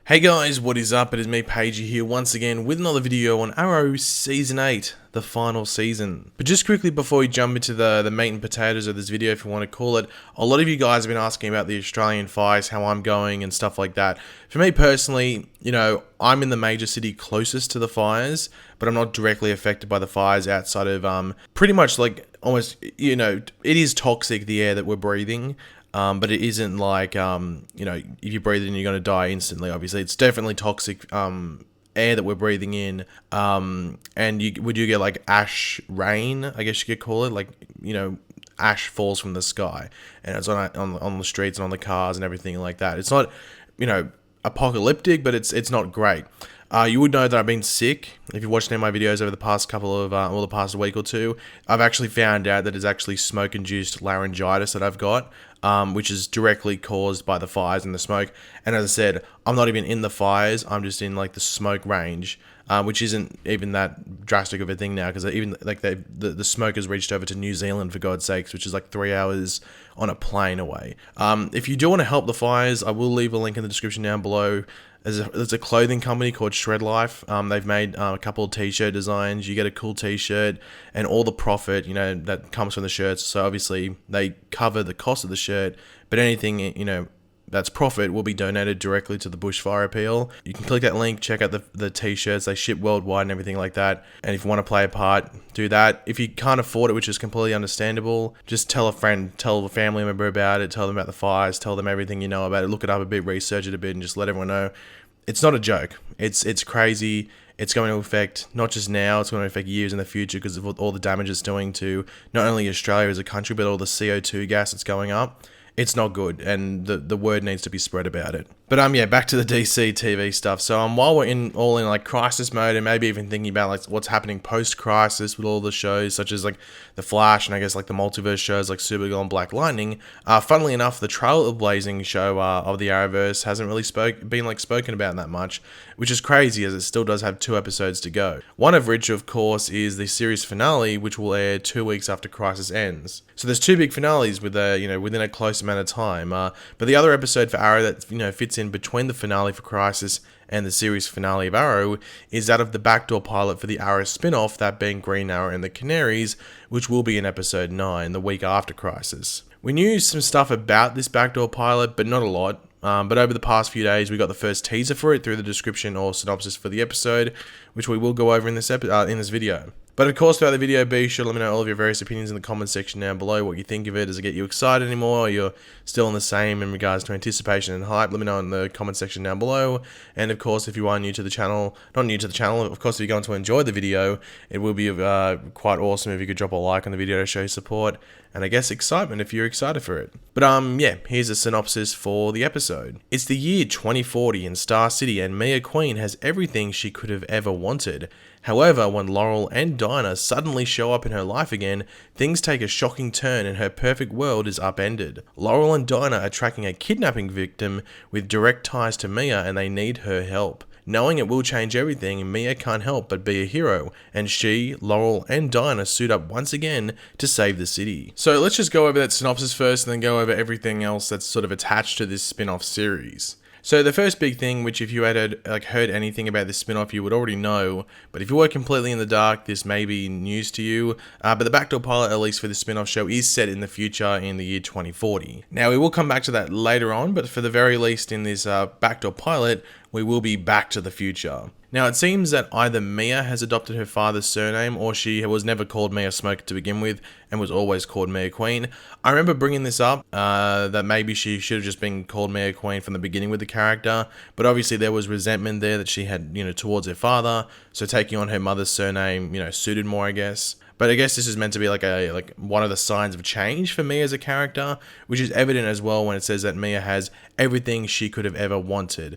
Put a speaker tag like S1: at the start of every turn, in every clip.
S1: Hey guys, what is up? It is me, Pagey, here once again with another video on Arrow Season 8, the final season. But just quickly before we jump into the meat and potatoes of this video, if you want to call it, a lot of you guys have been asking about the Australian fires, how I'm going and stuff like that. For me personally, I'm in the major city closest to the fires, but I'm not directly affected by the fires outside of pretty much like almost, it is toxic, the air that we're breathing. But it isn't like, if you breathe it in, you're going to die instantly, obviously. It's definitely toxic air that we're breathing in. And we do get like ash rain, I guess you could call it. Like, ash falls from the sky. And it's on the streets and on the cars and everything like that. It's not, apocalyptic, but it's not great. You would know that I've been sick. If you've watched any of my videos over the past the past week or two, I've actually found out that it's actually smoke-induced laryngitis that I've got, which is directly caused by the fires and the smoke. And as I said, I'm not even in the fires. I'm just in like the smoke range, which isn't even that drastic of a thing now, because even like the smoke has reached over to New Zealand, for God's sakes, which is like 3 hours on a plane away. If you do want to help the fires, I will leave a link in the description down below. There's a clothing company called Shred Life. They've made a couple of t-shirt designs. You get a cool t-shirt, and all the profit, that comes from the shirts. So obviously they cover the cost of the shirt, but anything, that's profit will be donated directly to the Bushfire Appeal. You can click that link, check out the t-shirts. They ship worldwide and everything like that. And if you want to play a part, do that. If you can't afford it, which is completely understandable, just tell a friend, tell a family member about it, tell them about the fires, tell them everything you know about it, look it up a bit, research it a bit, and just let everyone know. It's not a joke. It's crazy. It's going to affect not just now, it's going to affect years in the future because of all the damage it's doing to not only Australia as a country, but all the CO2 gas that's going up. It's not good, and the word needs to be spread about it. But back to the DC TV stuff. So while we're all in like crisis mode, and maybe even thinking about like what's happening post-crisis with all the shows such as like The Flash, and I guess like the multiverse shows like Supergirl and Black Lightning. Funnily enough, the Trailblazing show of the Arrowverse hasn't really been spoken about that much, which is crazy as it still does have 2 episodes to go. One of which, of course, is the series finale, which will air 2 weeks after Crisis ends. So there's 2 big finales with within a close amount of time. But the other episode for Arrow that fits in between the finale for Crisis and the series finale of Arrow is that of the backdoor pilot for the Arrow spin-off, that being Green Arrow and the Canaries, which will be in episode 9, the week after Crisis. We knew some stuff about this backdoor pilot, but not a lot. But over the past few days, we got the first teaser for it through the description or synopsis for the episode, which we will go over in this video. But of course, throughout the video, be sure to let me know all of your various opinions in the comment section down below, what you think of it. Does it get you excited anymore, or you're still in the same in regards to anticipation and hype? Let me know in the comment section down below. And of course, if you are new to the channel, of course, if you're going to enjoy the video, it will be quite awesome if you could drop a like on the video to show support, and I guess excitement if you're excited for it. But here's a synopsis for the episode. It's the year 2040 in Star City, and Mia Queen has everything she could have ever wanted. However, when Laurel and Dinah suddenly show up in her life again, things take a shocking turn and her perfect world is upended. Laurel and Dinah are tracking a kidnapping victim with direct ties to Mia, and they need her help. Knowing it will change everything, Mia can't help but be a hero, and she, Laurel, and Dinah suit up once again to save the city. So let's just go over that synopsis first and then go over everything else that's sort of attached to this spin-off series. So the first big thing, which if you had heard anything about this spin-off, you would already know, but if you were completely in the dark, this may be news to you. But the backdoor pilot, at least for the spin-off show, is set in the future in the year 2040. Now, we will come back to that later on, but for the very least in this backdoor pilot, we will be back to the future. Now, it seems that either Mia has adopted her father's surname, or she was never called Mia Smoker to begin with and was always called Mia Queen. I remember bringing this up, that maybe she should have just been called Mia Queen from the beginning with the character, but obviously there was resentment there that she had, towards her father, so taking on her mother's surname, suited more, I guess. But I guess this is meant to be like one of the signs of change for Mia as a character, which is evident as well when it says that Mia has everything she could have ever wanted.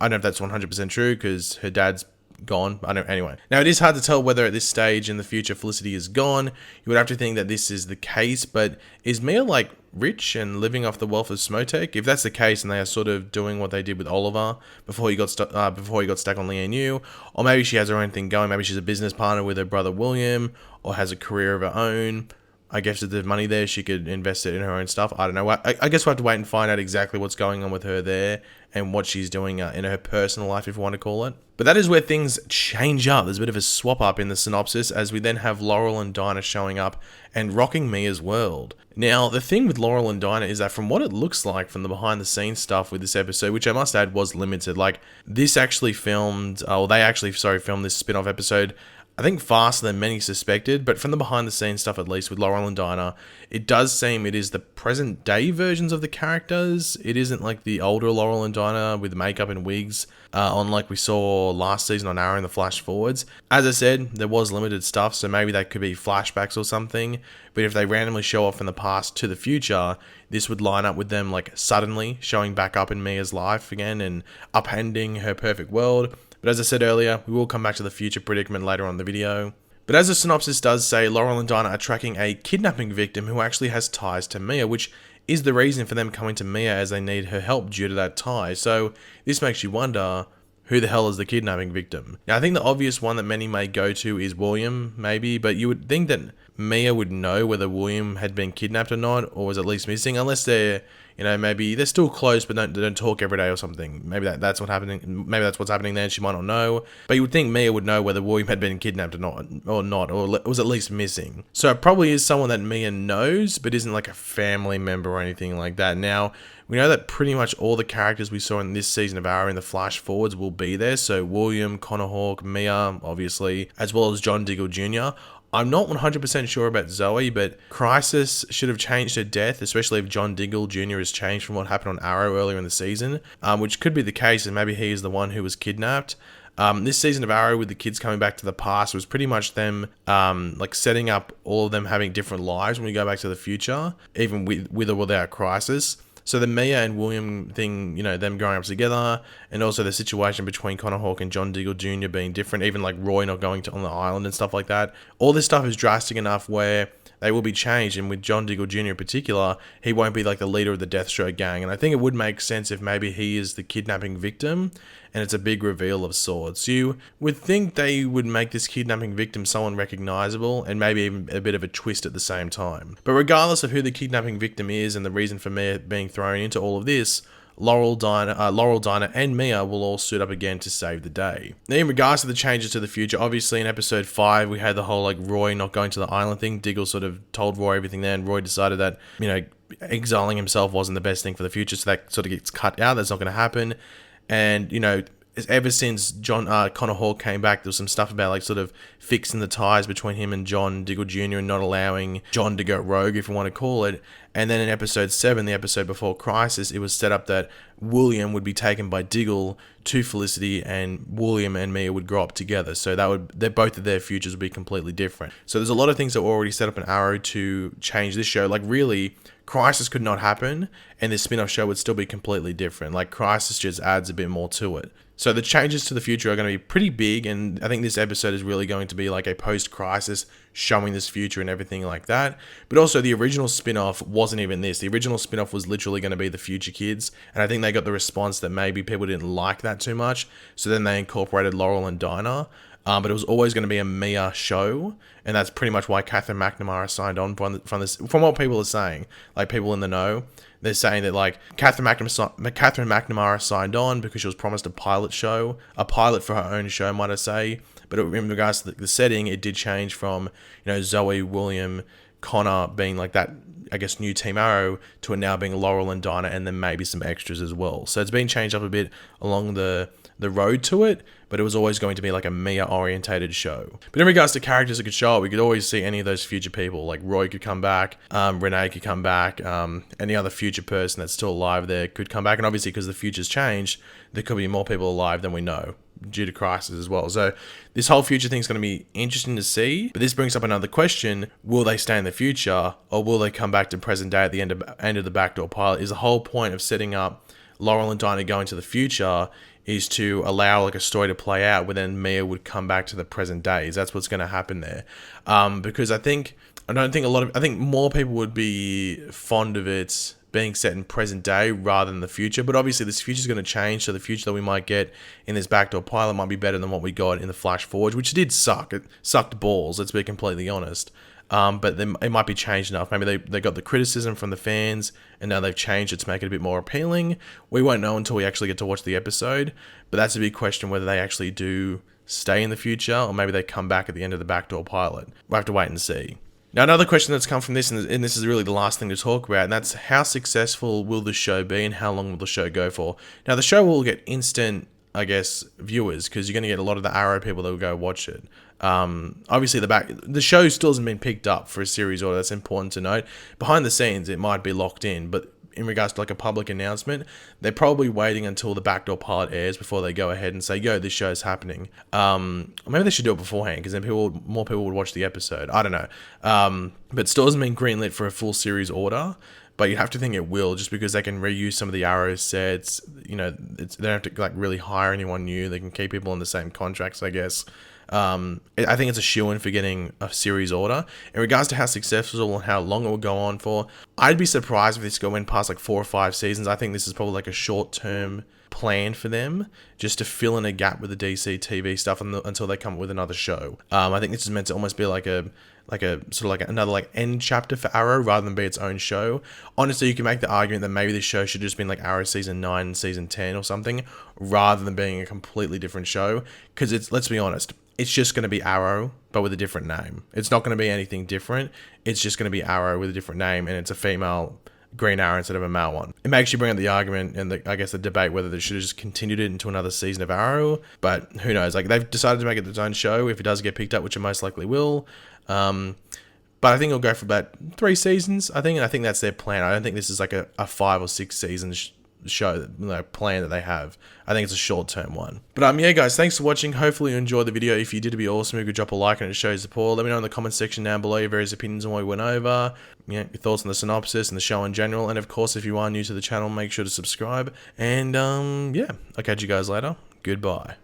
S1: I don't know if that's 100% true because her dad's gone. Anyway. Now, it is hard to tell whether at this stage in the future Felicity is gone. You would have to think that this is the case, but is Mia like rich and living off the wealth of Smotek? If that's the case, and they are sort of doing what they did with Oliver before he got stuck on Lianu, or maybe she has her own thing going. Maybe she's a business partner with her brother William, or has a career of her own. I guess if there's money there, she could invest it in her own stuff. I don't know. I guess we'll have to wait and find out exactly what's going on with her there and what she's doing in her personal life, if you want to call it. But that is where things change up. There's a bit of a swap up in the synopsis as we then have Laurel and Dinah showing up and rocking Mia's world. Now, the thing with Laurel and Dinah is that from what it looks like from the behind the scenes stuff with this episode, which I must add was limited, like this actually filmed, filmed this spin-off episode, I think faster than many suspected, but from the behind the scenes stuff, at least with Laurel and Dinah, it does seem it is the present day versions of the characters. It isn't like the older Laurel and Dinah with makeup and wigs on like we saw last season on Arrow in the flash forwards. As I said, there was limited stuff, so maybe that could be flashbacks or something, but if they randomly show off from the past to the future, this would line up with them like suddenly showing back up in Mia's life again and upending her perfect world. But as I said earlier, we will come back to the future predicament later on in the video. But as the synopsis does say, Laurel and Dinah are tracking a kidnapping victim who actually has ties to Mia, which is the reason for them coming to Mia as they need her help due to that tie. So this makes you wonder, who the hell is the kidnapping victim? Now, I think the obvious one that many may go to is William, maybe, but you would think that Mia would know whether William had been kidnapped or not, or was at least missing, unless they're, maybe they're still close, but they don't talk every day or something. Maybe that's what's happening. Maybe that's what's happening there, and she might not know. But you would think Mia would know whether William had been kidnapped or not, or was at least missing. So it probably is someone that Mia knows, but isn't like a family member or anything like that. Now, we know that pretty much all the characters we saw in this season of Arrow in the flash forwards will be there. So William, Connor Hawke, Mia, obviously, as well as John Diggle Jr. I'm not 100% sure about Zoe, but Crisis should have changed her death, especially if John Diggle Jr. has changed from what happened on Arrow earlier in the season, which could be the case, and maybe he is the one who was kidnapped. This season of Arrow with the kids coming back to the past was pretty much them like setting up all of them having different lives when we go back to the future, even with or without Crisis. So the Mia and William thing, them growing up together, and also the situation between Connor Hawke and John Diggle Jr. being different, even like Roy not going on the island and stuff like that. All this stuff is drastic enough where they will be changed, and with John Diggle Jr. in particular, he won't be like the leader of the Deathstroke gang, and I think it would make sense if maybe he is the kidnapping victim, and it's a big reveal of sorts. You would think they would make this kidnapping victim someone recognizable, and maybe even a bit of a twist at the same time. But regardless of who the kidnapping victim is and the reason for Mia being thrown into all of this, Laurel, Dinah, and Mia will all suit up again to save the day. Now, in regards to the changes to the future, obviously in episode 5, we had the whole like Roy not going to the island thing. Diggle sort of told Roy everything there, and Roy decided that, exiling himself wasn't the best thing for the future, so that sort of gets cut out. That's not going to happen. And, ever since Connor Hawke came back, there was some stuff about like sort of fixing the ties between him and John Diggle Jr. and not allowing John to go rogue, if you want to call it. And then in episode 7, the episode before Crisis, it was set up that William would be taken by Diggle to Felicity, and William and Mia would grow up together. So both of their futures would be completely different. So there's a lot of things that were already set up in Arrow to change this show. Like really, Crisis could not happen, and this spin-off show would still be completely different. Like Crisis just adds a bit more to it. So the changes to the future are going to be pretty big, and I think this episode is really going to be like a post-Crisis showing this future and everything like that. But also the original spin-off wasn't even this. The original spin-off was literally going to be the Future Kids, and I think they got the response that maybe people didn't like that too much, so then they incorporated Laurel and Dinah. But it was always going to be a Mia show, and that's pretty much why Catherine McNamara signed on from what people are saying, like people in the know. They're saying that like Catherine McNamara signed on because she was promised a pilot for her own show, might I say. But in regards to the setting, it did change from Zoe, William, Connor being like that, I guess, new Team Arrow, to it now being Laurel and Dinah, and then maybe some extras as well. So it's been changed up a bit along the road to it, but it was always going to be like a Mia-orientated show. But in regards to characters that could show up, we could always see any of those future people. Like Roy could come back, Renee could come back, any other future person that's still alive there could come back. And obviously, because the future's changed, there could be more people alive than we know, due to Crisis as well. So this whole future thing is going to be interesting to see. But this brings up another question: will they stay in the future, or will they come back to present day at the end of the backdoor pilot? Is the whole point of setting up Laurel and Dinah going to the future is to allow like a story to play out where then Mia would come back to the present days. That's what's going to happen there. Because I think more people would be fond of it being set in present day rather than the future. But obviously this future is going to change, so the future that we might get in this backdoor pilot might be better than what we got in the Flash Forge, which did suck. It sucked balls, let's be completely honest. but it might be changed enough. Maybe they got the criticism from the fans, and now they've changed it to make it a bit more appealing. We won't know until we actually get to watch the episode, but that's a big question whether they actually do stay in the future, or maybe they come back at the end of the backdoor pilot. We'll have to wait and see. Now, another question that's come from this, and this is really the last thing to talk about, and that's how successful will the show be and how long will the show go for? Now, the show will get instant, I guess, viewers, because you're going to get a lot of the Arrow people that will go watch it. Obviously, the show still hasn't been picked up for a series order. That's important to note. Behind the scenes, it might be locked in, but in regards to like a public announcement, they're probably waiting until the backdoor pilot airs before they go ahead and say, yo, this show's happening. Maybe they should do it beforehand, because then more people would watch the episode. I don't know. But still hasn't been greenlit for a full series order, but you have to think it will, just because they can reuse some of the Arrow sets. You know, they don't have to like really hire anyone new. They can keep people on the same contracts, I guess. I think it's a shoo-in for getting a series order. In regards to how successful and how long it will go on for, I'd be surprised if this went past like 4 or 5 seasons. I think this is probably like a short-term plan for them, just to fill in a gap with the DC TV stuff until they come up with another show. I think this is meant to almost be like a sort of like another like end chapter for Arrow, rather than be its own show. Honestly, you can make the argument that maybe this show should just been like Arrow season 9 and season 10 or something, rather than being a completely different show. Because let's be honest, it's just going to be Arrow, but with a different name. It's not going to be anything different. It's just going to be Arrow with a different name, and it's a female Green Arrow instead of a male one. It makes you bring up the argument and I guess the debate whether they should have just continued it into another season of Arrow, but who knows? Like, they've decided to make it its own show if it does get picked up, which it most likely will. But I think it'll go for about 3 seasons, I think, and I think that's their plan. I don't think this is like a 5 or 6 season show plan that they have. I think it's a short-term one. But yeah, guys, thanks for watching. Hopefully you enjoyed the video. If you did, it'd be awesome. You could drop a like and it shows support. Let me know in the comment section down below your various opinions on what we went over, your thoughts on the synopsis and the show in general. And of course, if you are new to the channel, make sure to subscribe. And yeah, I'll catch you guys later. Goodbye.